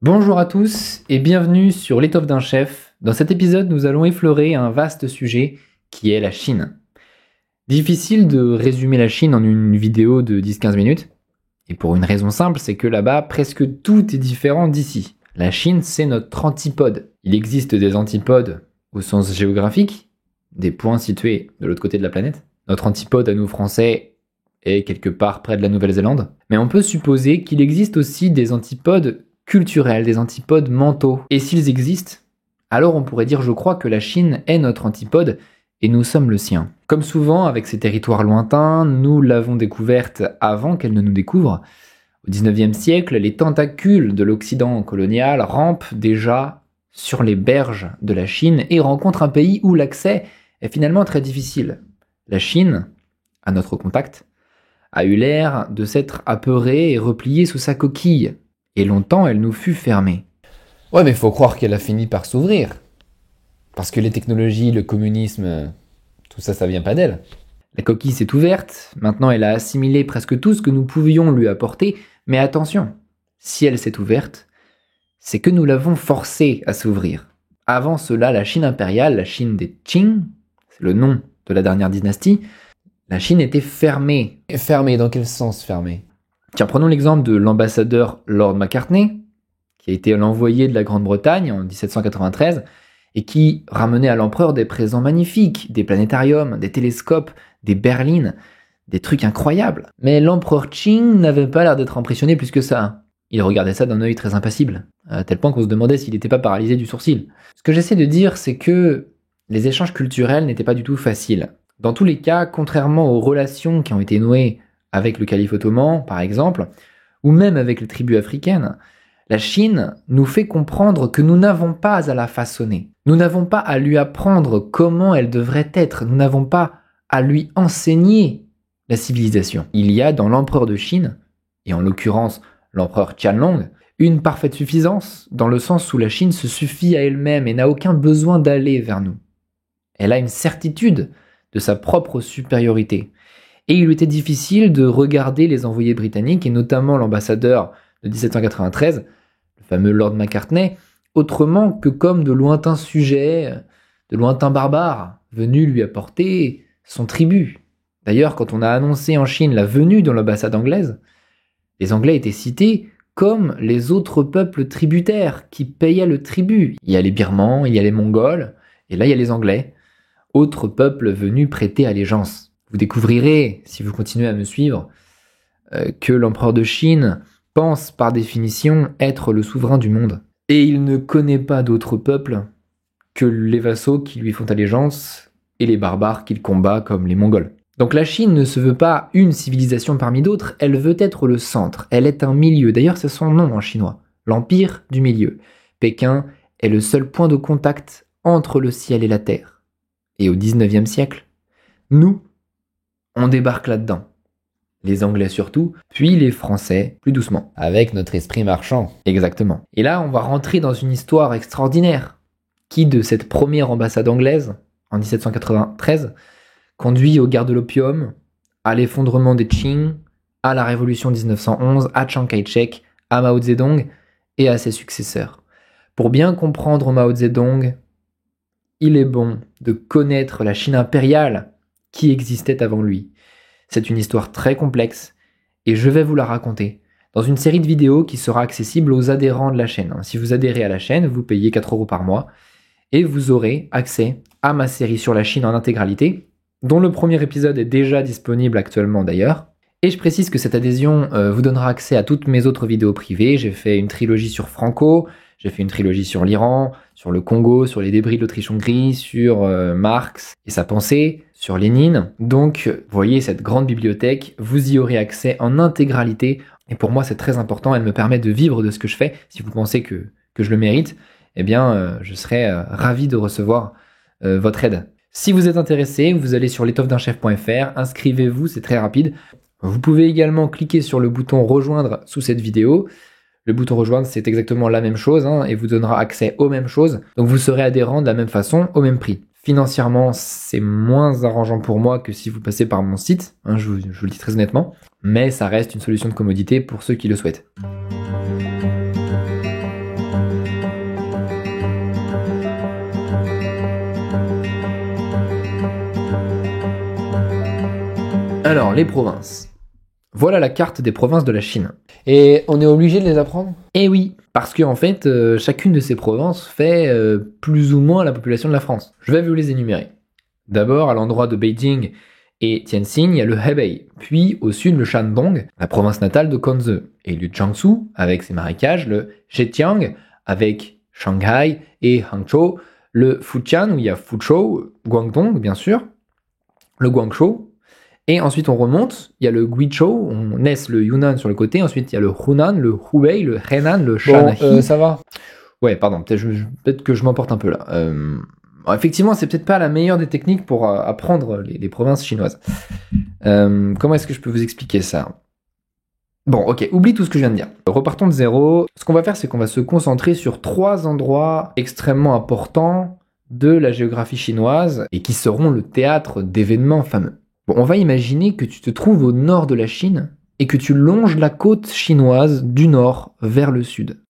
Bonjour à tous et bienvenue sur l'étoffe d'un chef. Dans cet épisode, nous allons effleurer un vaste sujet qui est la Chine. Difficile de résumer la Chine en une vidéo de 10-15 minutes. Et pour une raison simple, c'est que là-bas, presque tout est différent d'ici. La Chine, c'est notre antipode. Il existe des antipodes au sens géographique, des points situés de l'autre côté de la planète. Notre antipode à nous Français est quelque part près de la Nouvelle-Zélande. Mais on peut supposer qu'il existe aussi des antipodes culturels, des antipodes mentaux. Et s'ils existent, alors on pourrait dire, je crois, que la Chine est notre antipode et nous sommes le sien. Comme souvent, avec ces territoires lointains, nous l'avons découverte avant qu'elle ne nous découvre. Au XIXe siècle, les tentacules de l'Occident colonial rampent déjà sur les berges de la Chine et rencontrent un pays où l'accès est finalement très difficile. La Chine, à notre contact, a eu l'air de s'être apeurée et repliée sous sa coquille. Et longtemps, elle nous fut fermée. Ouais, mais faut croire qu'elle a fini par s'ouvrir. Parce que les technologies, le communisme, tout ça, ça vient pas d'elle. La coquille s'est ouverte, maintenant elle a assimilé presque tout ce que nous pouvions lui apporter, mais attention, si elle s'est ouverte, c'est que nous l'avons forcée à s'ouvrir. Avant cela, la Chine impériale, la Chine des Qing, c'est le nom de la dernière dynastie, la Chine était fermée. Et fermée, dans quel sens fermée ? Tiens, prenons l'exemple de l'ambassadeur Lord Macartney, qui a été l'envoyé de la Grande-Bretagne en 1793, et qui ramenait à l'empereur des présents magnifiques, des planétariums, des télescopes, des berlines, des trucs incroyables. Mais l'empereur Qing n'avait pas l'air d'être impressionné plus que ça. Il regardait ça d'un œil très impassible, à tel point qu'on se demandait s'il n'était pas paralysé du sourcil. Ce que j'essaie de dire, c'est que les échanges culturels n'étaient pas du tout faciles. Dans tous les cas, contrairement aux relations qui ont été nouées avec le calife ottoman, par exemple, ou même avec les tribus africaines, la Chine nous fait comprendre que nous n'avons pas à la façonner. Nous n'avons pas à lui apprendre comment elle devrait être. Nous n'avons pas à lui enseigner la civilisation. Il y a dans l'empereur de Chine, et en l'occurrence l'empereur Qianlong, une parfaite suffisance, dans le sens où la Chine se suffit à elle-même et n'a aucun besoin d'aller vers nous. Elle a une certitude de sa propre supériorité. Et il lui était difficile de regarder les envoyés britanniques, et notamment l'ambassadeur de 1793, le fameux Lord Macartney, autrement que comme de lointains sujets, de lointains barbares, venus lui apporter son tribut. D'ailleurs, quand on a annoncé en Chine la venue de l'ambassade anglaise, les Anglais étaient cités comme les autres peuples tributaires qui payaient le tribut. Il y a les Birmans, il y a les Mongols, et là il y a les Anglais, autres peuples venus prêter allégeance. Vous découvrirez, si vous continuez à me suivre, que l'empereur de Chine pense par définition être le souverain du monde. Et il ne connaît pas d'autres peuples que les vassaux qui lui font allégeance et les barbares qu'il combat comme les Mongols. Donc la Chine ne se veut pas une civilisation parmi d'autres, elle veut être le centre, elle est un milieu. D'ailleurs c'est son nom en chinois, l'empire du milieu. Pékin est le seul point de contact entre le ciel et la terre. Et au XIXe siècle, nous, on débarque là-dedans. Les Anglais surtout, puis les Français plus doucement. Avec notre esprit marchand. Exactement. Et là, on va rentrer dans une histoire extraordinaire qui, de cette première ambassade anglaise, en 1793, conduit aux guerres de l'opium, à l'effondrement des Qing, à la révolution 1911, à Chiang Kai-shek, à Mao Zedong et à ses successeurs. Pour bien comprendre Mao Zedong, il est bon de connaître la Chine impériale qui existait avant lui. C'est une histoire très complexe et je vais vous la raconter dans une série de vidéos qui sera accessible aux adhérents de la chaîne. Si vous adhérez à la chaîne, vous payez 4 € par mois et vous aurez accès à ma série sur la Chine en intégralité, dont le premier épisode est déjà disponible actuellement d'ailleurs. Et je précise que cette adhésion vous donnera accès à toutes mes autres vidéos privées. J'ai fait une trilogie sur Franco, j'ai fait une trilogie sur l'Iran, sur le Congo, sur les débris de l'Autriche-Hongrie, sur Marx et sa pensée, sur Lénine. Donc, vous voyez cette grande bibliothèque, vous y aurez accès en intégralité. Et pour moi, c'est très important, elle me permet de vivre de ce que je fais. Si vous pensez que je le mérite, eh bien, je serais ravi de recevoir votre aide. Si vous êtes intéressé, vous allez sur l'étoffedunchef.fr, inscrivez-vous, c'est très rapide. Vous pouvez également cliquer sur le bouton rejoindre sous cette vidéo. Le bouton rejoindre, c'est exactement la même chose et vous donnera accès aux mêmes choses. Donc vous serez adhérent de la même façon, au même prix. Financièrement, c'est moins arrangeant pour moi que si vous passez par mon site, je vous le dis très honnêtement, mais ça reste une solution de commodité pour ceux qui le souhaitent. les provinces. Voilà la carte des provinces de la Chine. Et on est obligé de les apprendre? Eh oui, parce qu'en fait, chacune de ces provinces fait plus ou moins la population de la France. Je vais vous les énumérer. D'abord, à l'endroit de Beijing et Tianjin, il y a le Hebei, puis au sud le Shandong, la province natale de Quanzhou, et le Jiangsu avec ses marécages, le Zhejiang avec Shanghai et Hangzhou, le Fujian où il y a Fuzhou, Guangdong bien sûr, le Guangzhou, et ensuite on remonte, il y a le Guizhou, on laisse le Yunnan sur le côté, ensuite il y a le Hunan, le Hubei, le Henan, le Shanxi. Bon, ça va. Ouais, pardon, peut-être que je m'emporte un peu là. Effectivement, c'est peut-être pas la meilleure des techniques pour apprendre les provinces chinoises. Comment est-ce que je peux vous expliquer ça? Bon, ok, oublie tout ce que je viens de dire. Repartons de zéro. Ce qu'on va faire, c'est qu'on va se concentrer sur 3 endroits extrêmement importants de la géographie chinoise et qui seront le théâtre d'événements fameux. Bon, on va imaginer que tu te trouves au nord de la Chine et que tu longes la côte chinoise du nord vers le sud.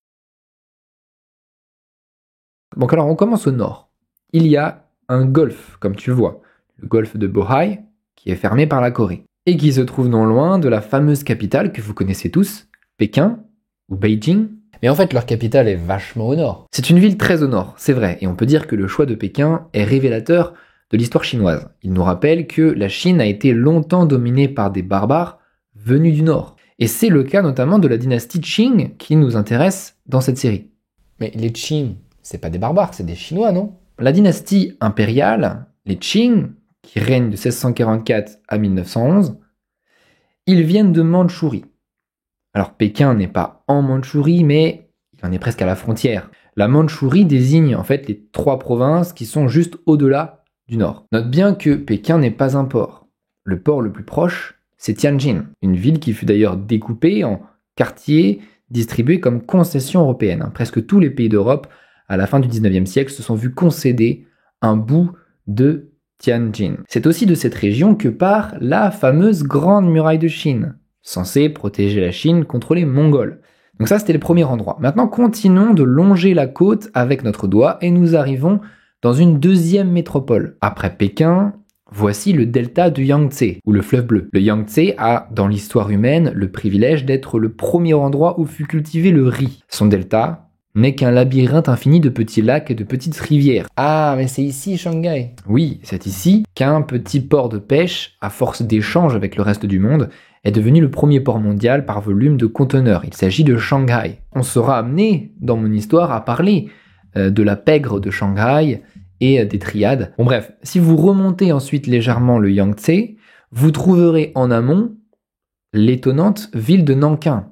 Donc alors, on commence au nord. Il y a un golfe, comme tu le vois, le golfe de Bohai, qui est fermé par la Corée, et qui se trouve non loin de la fameuse capitale que vous connaissez tous, Pékin ou Beijing. Mais en fait, leur capitale est vachement au nord. C'est une ville très au nord, c'est vrai, et on peut dire que le choix de Pékin est révélateur de l'histoire chinoise. Il nous rappelle que la Chine a été longtemps dominée par des barbares venus du nord. Et c'est le cas notamment de la dynastie Qing qui nous intéresse dans cette série. Mais les Qing, c'est pas des barbares, c'est des Chinois, non? La dynastie impériale, les Qing, qui règnent de 1644 à 1911, ils viennent de Mandchourie. Alors Pékin n'est pas en Mandchourie, mais il en est presque à la frontière. La Mandchourie désigne en fait les 3 provinces qui sont juste au-delà du nord. Note bien que Pékin n'est pas un port. Le port le plus proche, c'est Tianjin, une ville qui fut d'ailleurs découpée en quartiers distribués comme concession européenne. Presque tous les pays d'Europe, à la fin du 19e siècle, se sont vus concéder un bout de Tianjin. C'est aussi de cette région que part la fameuse Grande Muraille de Chine, censée protéger la Chine contre les Mongols. Donc ça, c'était le premier endroit. Maintenant, continuons de longer la côte avec notre doigt et nous arrivons dans une deuxième métropole. Après Pékin, voici le delta du Yangtze, ou le fleuve bleu. Le Yangtze a, dans l'histoire humaine, le privilège d'être le premier endroit où fut cultivé le riz. Son delta n'est qu'un labyrinthe infini de petits lacs et de petites rivières. Ah, mais c'est ici, Shanghai. Oui, c'est ici qu'un petit port de pêche, à force d'échanges avec le reste du monde, est devenu le premier port mondial par volume de conteneurs. Il s'agit de Shanghai. On sera amené, dans mon histoire, à parler de la pègre de Shanghai et des triades. Bon bref, si vous remontez ensuite légèrement le Yangtze, vous trouverez en amont l'étonnante ville de Nankin,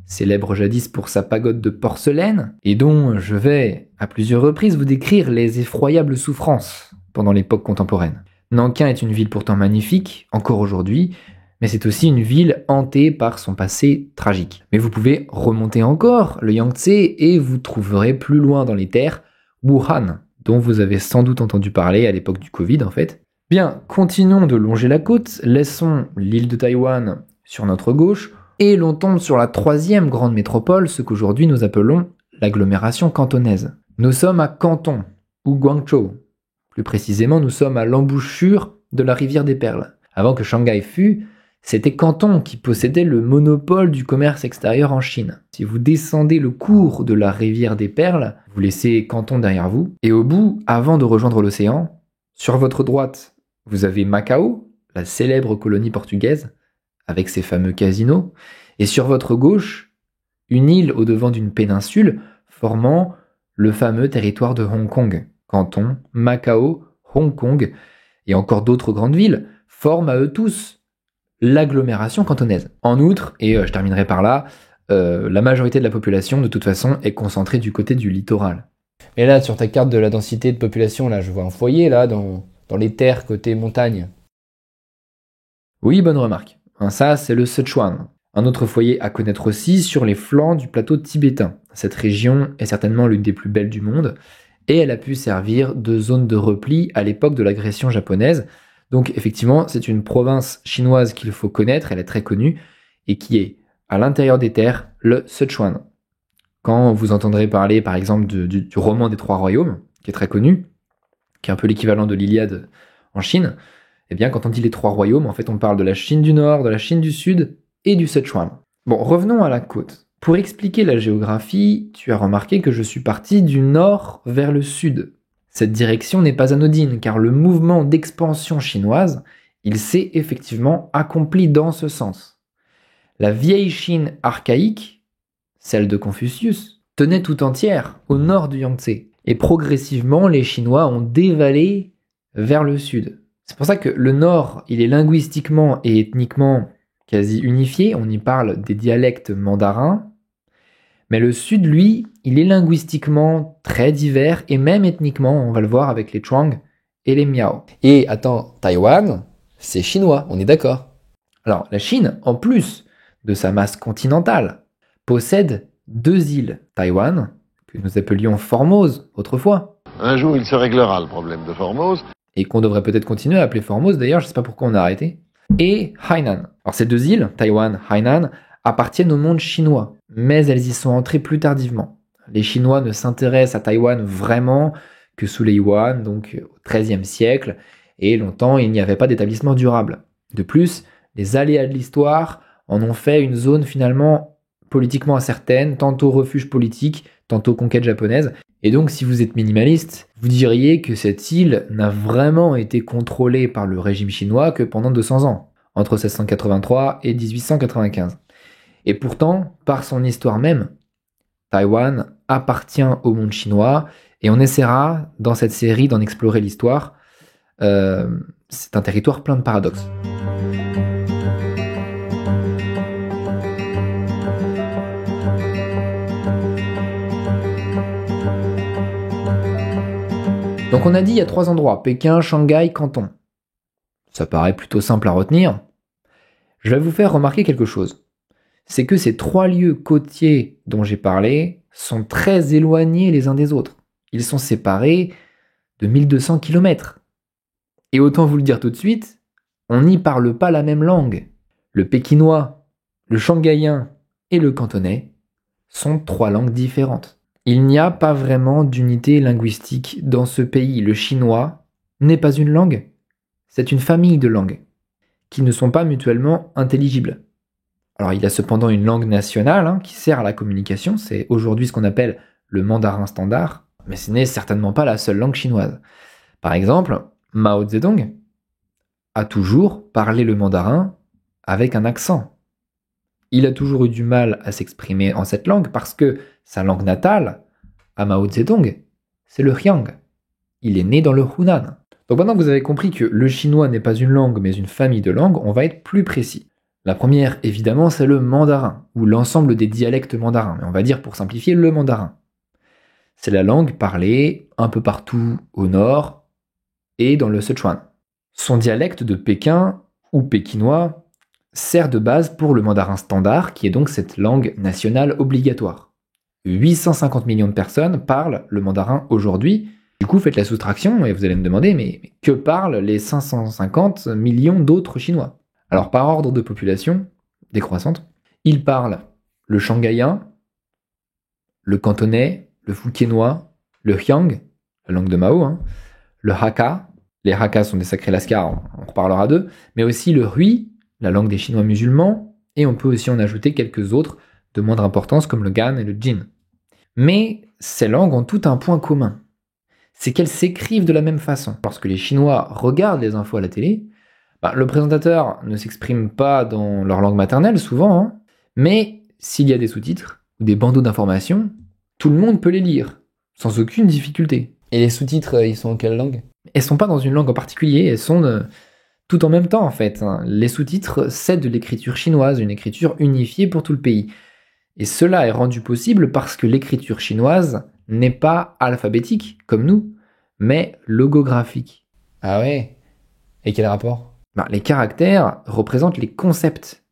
célèbre jadis pour sa pagode de porcelaine, et dont je vais, à plusieurs reprises, vous décrire les effroyables souffrances pendant l'époque contemporaine. Nankin est une ville pourtant magnifique, encore aujourd'hui, mais c'est aussi une ville hantée par son passé tragique. Mais vous pouvez remonter encore le Yangtze et vous trouverez plus loin dans les terres Wuhan, dont vous avez sans doute entendu parler à l'époque du Covid en fait. Bien, continuons de longer la côte, laissons l'île de Taïwan sur notre gauche, et l'on tombe sur la 3e grande métropole, ce qu'aujourd'hui nous appelons l'agglomération cantonaise. Nous sommes à Canton, ou Guangzhou. Plus précisément, nous sommes à l'embouchure de la rivière des Perles. Avant que Shanghai fût, c'était Canton qui possédait le monopole du commerce extérieur en Chine. Si vous descendez le cours de la rivière des Perles, vous laissez Canton derrière vous, et au bout, avant de rejoindre l'océan, sur votre droite, vous avez Macao, la célèbre colonie portugaise, avec ses fameux casinos, et sur votre gauche, une île au-devant d'une péninsule formant le fameux territoire de Hong Kong. Canton, Macao, Hong Kong et encore d'autres grandes villes forment à eux tous l'agglomération cantonaise. En outre, et je terminerai par là, la majorité de la population de toute façon est concentrée du côté du littoral. Et là, sur ta carte de la densité de population, là, je vois un foyer là dans les terres côté montagne. Oui, bonne remarque. Ça, c'est le Sichuan. Un autre foyer à connaître aussi sur les flancs du plateau tibétain. Cette région est certainement l'une des plus belles du monde et elle a pu servir de zone de repli à l'époque de l'agression japonaise. Donc effectivement, c'est une province chinoise qu'il faut connaître, elle est très connue et qui est à l'intérieur des terres, le Sichuan. Quand vous entendrez parler par exemple du roman des 3 royaumes, qui est très connu, qui est un peu l'équivalent de l'Iliade en Chine, Eh bien, quand on dit les 3 royaumes, en fait, on parle de la Chine du Nord, de la Chine du Sud et du Sichuan. Bon, revenons à la côte. Pour expliquer la géographie, tu as remarqué que je suis parti du nord vers le sud. Cette direction n'est pas anodine, car le mouvement d'expansion chinoise, il s'est effectivement accompli dans ce sens. La vieille Chine archaïque, celle de Confucius, tenait tout entière au nord du Yangtze. Et progressivement, les Chinois ont dévalé vers le sud. C'est pour ça que le nord, il est linguistiquement et ethniquement quasi unifié, on y parle des dialectes mandarins, mais le sud, lui, il est linguistiquement très divers et même ethniquement, on va le voir avec les Zhuang et les Miao. Et attends, Taïwan, c'est chinois, on est d'accord. Alors, la Chine, en plus de sa masse continentale, possède 2 îles, Taïwan, que nous appelions Formose autrefois. Un jour, il se réglera le problème de Formose. Et qu'on devrait peut-être continuer à appeler Formose, d'ailleurs, je ne sais pas pourquoi on a arrêté. Et Hainan. Alors ces 2 îles, Taïwan, Hainan, appartiennent au monde chinois, mais elles y sont entrées plus tardivement. Les Chinois ne s'intéressent à Taïwan vraiment que sous les Yuan, donc au XIIIe siècle, et longtemps il n'y avait pas d'établissement durable. De plus, les aléas de l'histoire en ont fait une zone finalement politiquement incertaine, tantôt refuge politique, tantôt conquête japonaise. Et donc si vous êtes minimaliste, vous diriez que cette île n'a vraiment été contrôlée par le régime chinois que pendant 200 ans, entre 1683 et 1895. Et pourtant, par son histoire même, Taïwan appartient au monde chinois, et on essaiera dans cette série d'en explorer l'histoire. C'est un territoire plein de paradoxes. Donc on a dit il y a 3 endroits, Pékin, Shanghai, Canton. Ça paraît plutôt simple à retenir. Je vais vous faire remarquer quelque chose. C'est que ces 3 lieux côtiers dont j'ai parlé sont très éloignés les uns des autres. Ils sont séparés de 1200 km. Et autant vous le dire tout de suite, on n'y parle pas la même langue. Le pékinois, le shanghaïen et le cantonais sont 3 langues différentes. Il n'y a pas vraiment d'unité linguistique dans ce pays. Le chinois n'est pas une langue, c'est une famille de langues qui ne sont pas mutuellement intelligibles. Alors il y a cependant une langue nationale qui sert à la communication, c'est aujourd'hui ce qu'on appelle le mandarin standard, mais ce n'est certainement pas la seule langue chinoise. Par exemple, Mao Zedong a toujours parlé le mandarin avec un accent. Il a toujours eu du mal à s'exprimer en cette langue parce que sa langue natale, à Mao Zedong, c'est le Hyang. Il est né dans le Hunan. Donc maintenant que vous avez compris que le chinois n'est pas une langue mais une famille de langues, on va être plus précis. La première, évidemment, c'est le mandarin, ou l'ensemble des dialectes mandarins, mais on va dire pour simplifier le mandarin. C'est la langue parlée un peu partout au nord et dans le Sichuan. Son dialecte de Pékin ou pékinois sert de base pour le mandarin standard, qui est donc cette langue nationale obligatoire. 850 millions de personnes parlent le mandarin aujourd'hui. Du coup, faites la soustraction et vous allez me demander, mais que parlent les 550 millions d'autres Chinois ? Alors, par ordre de population décroissante, ils parlent le shanghaïen, le cantonais, le fukien, le hyang, la langue de Mao, le hakka, les hakkas sont des sacrés lascars, on reparlera d'eux, mais aussi le hui, la langue des Chinois musulmans, et on peut aussi en ajouter quelques autres de moindre importance comme le gan et le jin. Mais ces langues ont tout un point commun, c'est qu'elles s'écrivent de la même façon. Lorsque les Chinois regardent les infos à la télé, le présentateur ne s'exprime pas dans leur langue maternelle souvent, mais s'il y a des sous-titres ou des bandeaux d'informations, tout le monde peut les lire, sans aucune difficulté. Et les sous-titres, ils sont en quelle langue ? Elles sont pas dans une langue en particulier, elles sont tout en même temps en fait. Les sous-titres, c'est de l'écriture chinoise, une écriture unifiée pour tout le pays. Et cela est rendu possible parce que l'écriture chinoise n'est pas alphabétique, comme nous, mais logographique. Ah ouais ? Et quel rapport ? Les caractères représentent les concepts,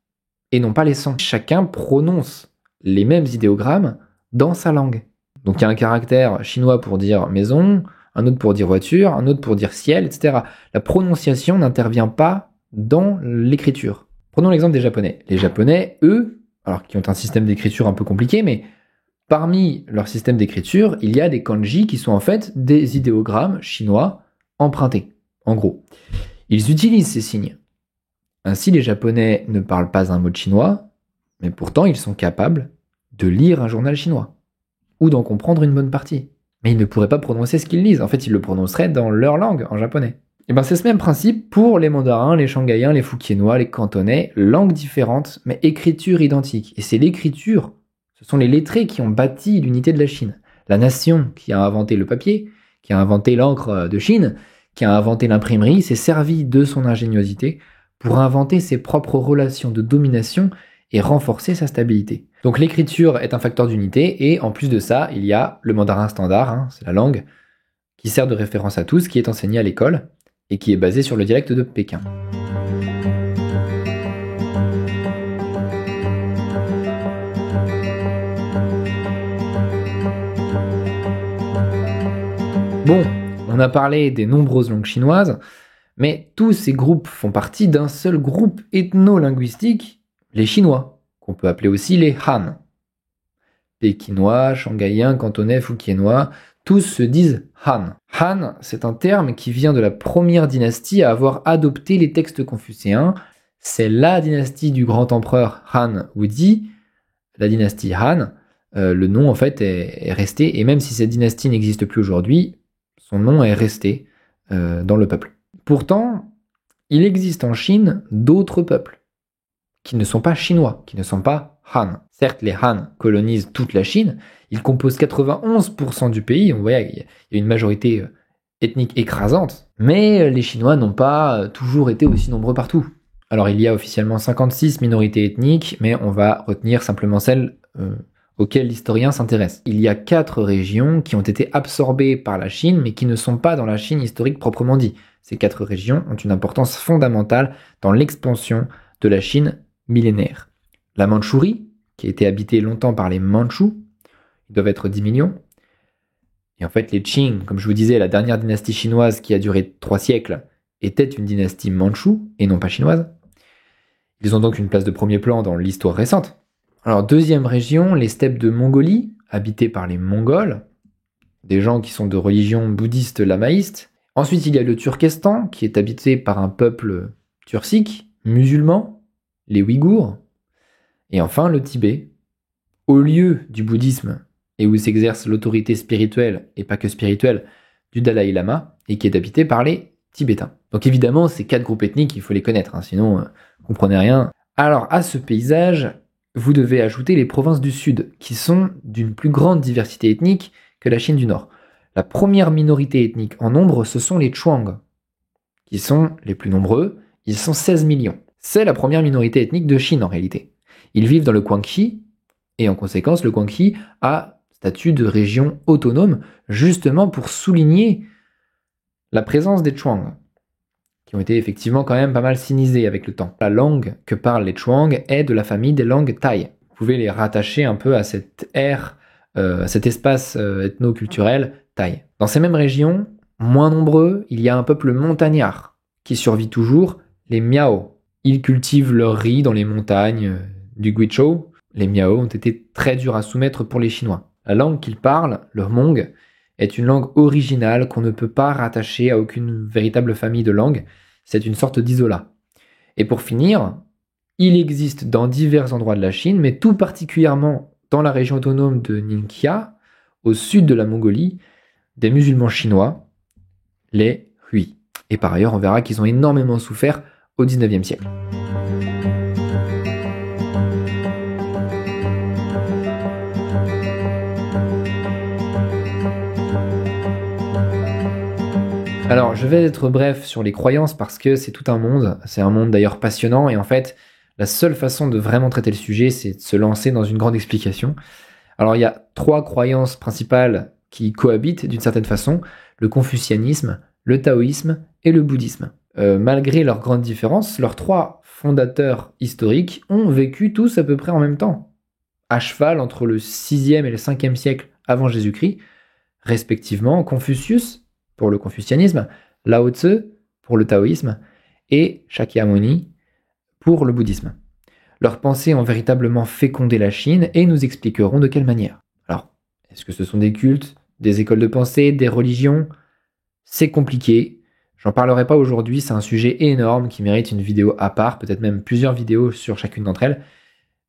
et non pas les sons. Chacun prononce les mêmes idéogrammes dans sa langue. Donc il y a un caractère chinois pour dire maison, un autre pour dire voiture, un autre pour dire ciel, etc. La prononciation n'intervient pas dans l'écriture. Prenons l'exemple des Japonais. Les Japonais, eux, alors qui ont un système d'écriture un peu compliqué, mais parmi leur système d'écriture, il y a des kanji qui sont en fait des idéogrammes chinois empruntés, en gros. Ils utilisent ces signes. Ainsi, les Japonais ne parlent pas un mot de chinois, mais pourtant ils sont capables de lire un journal chinois, ou d'en comprendre une bonne partie. Mais ils ne pourraient pas prononcer ce qu'ils lisent, en fait ils le prononceraient dans leur langue, en japonais. Et bien c'est ce même principe pour les mandarins, les shanghaïens, les fukiénois, les cantonais, langues différentes, mais écriture identique. Et c'est l'écriture, ce sont les lettrés qui ont bâti l'unité de la Chine. La nation qui a inventé le papier, qui a inventé l'encre de Chine, qui a inventé l'imprimerie, s'est servi de son ingéniosité pour inventer ses propres relations de domination et renforcer sa stabilité. Donc l'écriture est un facteur d'unité, et en plus de ça, il y a le mandarin standard, c'est la langue, qui sert de référence à tous, qui est enseignée à l'école, et qui est basée sur le dialecte de Pékin. Bon, on a parlé des nombreuses langues chinoises, mais tous ces groupes font partie d'un seul groupe ethno-linguistique, les Chinois, qu'on peut appeler aussi les Han. Pékinois, shanghaïens, cantonais, fukiénois, tous se disent Han. Han, c'est un terme qui vient de la première dynastie à avoir adopté les textes confucéens. C'est la dynastie du grand empereur Han Wudi, la dynastie Han. Le nom en fait est resté, et même si cette dynastie n'existe plus aujourd'hui, son nom est resté dans le peuple. Pourtant, il existe en Chine d'autres peuples qui ne sont pas chinois, qui ne sont pas Han. Certes, les Han colonisent toute la Chine, ils composent 91% du pays, on voit, il y a une majorité ethnique écrasante, mais les Chinois n'ont pas toujours été aussi nombreux partout. Alors il y a officiellement 56 minorités ethniques, mais on va retenir simplement celles auxquelles l'historien s'intéresse. Il y a 4 régions qui ont été absorbées par la Chine, mais qui ne sont pas dans la Chine historique proprement dit. Ces 4 régions ont une importance fondamentale dans l'expansion de la Chine millénaire. La Mandchourie, qui a été habitée longtemps par les Mandchous, ils doivent être 10 millions. Et en fait, les Qing, comme je vous disais, la dernière dynastie chinoise qui a duré 3 siècles, était une dynastie mandchoue et non pas chinoise. Ils ont donc une place de premier plan dans l'histoire récente. Alors, deuxième région, les steppes de Mongolie, habitées par les Mongols, des gens qui sont de religion bouddhiste lamaïste. Ensuite, il y a le Turkestan, qui est habité par un peuple turcique, musulman, les Ouïghours. Et enfin, le Tibet, au lieu du bouddhisme et où s'exerce l'autorité spirituelle, et pas que spirituelle, du Dalai Lama, et qui est habité par les Tibétains. Donc évidemment, ces 4 groupes ethniques, il faut les connaître, sinon vous comprenez rien. Alors à ce paysage, vous devez ajouter les provinces du Sud, qui sont d'une plus grande diversité ethnique que la Chine du Nord. La première minorité ethnique en nombre, ce sont les Zhuang, qui sont les plus nombreux, ils sont 16 millions. C'est la première minorité ethnique de Chine en réalité. Ils vivent dans le Guangxi, et en conséquence, le Guangxi a statut de région autonome, justement pour souligner la présence des Zhuang, qui ont été effectivement quand même pas mal sinisés avec le temps. La langue que parlent les Zhuang est de la famille des langues thaï. Vous pouvez les rattacher un peu à cette ère, cet espace ethno-culturel thaï. Dans ces mêmes régions, moins nombreux, il y a un peuple montagnard qui survit toujours, les Miao. Ils cultivent leur riz dans les montagnes du Guizhou. Les Miao ont été très durs à soumettre pour les Chinois. La langue qu'ils parlent, le Hmong, est une langue originale qu'on ne peut pas rattacher à aucune véritable famille de langues. C'est une sorte d'isolat. Et pour finir, il existe dans divers endroits de la Chine, mais tout particulièrement dans la région autonome de Ningxia, au sud de la Mongolie, des musulmans chinois, les Hui. Et par ailleurs, on verra qu'ils ont énormément souffert au XIXe siècle. Alors, je vais être bref sur les croyances parce que c'est tout un monde, c'est un monde d'ailleurs passionnant, et en fait, la seule façon de vraiment traiter le sujet, c'est de se lancer dans une grande explication. Alors, il y a 3 croyances principales qui cohabitent d'une certaine façon, le confucianisme, le taoïsme et le bouddhisme. Malgré leurs grandes différences, leurs 3 fondateurs historiques ont vécu tous à peu près en même temps, à cheval entre le 6e et le 5e siècle avant Jésus-Christ, respectivement Confucius, pour le confucianisme, Lao Tzu pour le taoïsme et Shakyamuni pour le bouddhisme. Leurs pensées ont véritablement fécondé la Chine et nous expliqueront de quelle manière. Alors, est-ce que ce sont des cultes, des écoles de pensée, des religions ? C'est compliqué, J'en parlerai pas aujourd'hui, c'est un sujet énorme qui mérite une vidéo à part, peut-être même plusieurs vidéos sur chacune d'entre elles.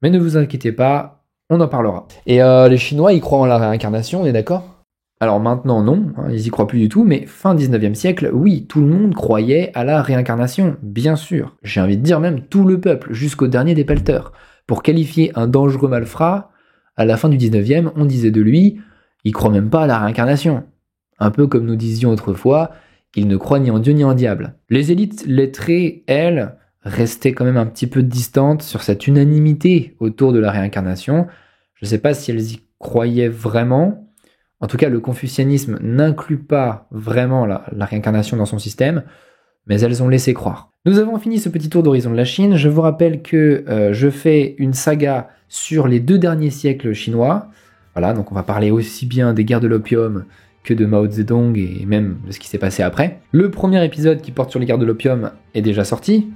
Mais ne vous inquiétez pas, on en parlera. Et les Chinois, ils croient en la réincarnation, on est d'accord? Alors maintenant non, ils y croient plus du tout, mais fin 19e siècle, oui, tout le monde croyait à la réincarnation, bien sûr. J'ai envie de dire même tout le peuple, jusqu'au dernier des pelleteurs. Pour qualifier un dangereux malfrat, à la fin du 19e, on disait de lui, il croit même pas à la réincarnation. Un peu comme nous disions autrefois, il ne croit ni en Dieu ni en diable. Les élites lettrées, elles, restaient quand même un petit peu distantes sur cette unanimité autour de la réincarnation. Je ne sais pas si elles y croyaient vraiment. En tout cas, le confucianisme n'inclut pas vraiment la réincarnation dans son système, mais elles ont laissé croire. Nous avons fini ce petit tour d'horizon de la Chine. Je vous rappelle que je fais une saga sur les 2 derniers siècles chinois. Voilà, donc on va parler aussi bien des guerres de l'opium que de Mao Zedong et même de ce qui s'est passé après. Le premier épisode qui porte sur les guerres de l'opium est déjà sorti.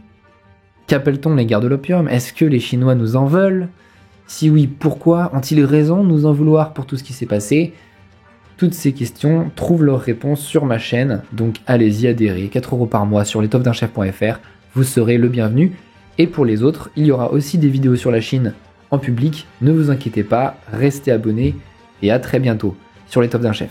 Qu'appelle-t-on les guerres de l'opium? Est-ce que les Chinois nous en veulent? Si oui, pourquoi ont-ils raison de nous en vouloir pour tout ce qui s'est passé? Toutes ces questions trouvent leur réponse sur ma chaîne, donc allez-y adhérer, 4 € par mois sur l'étoffedunchef.fr, vous serez le bienvenu. Et pour les autres, il y aura aussi des vidéos sur la Chine en public, ne vous inquiétez pas, restez abonnés et à très bientôt sur l'étoffe d'un chef.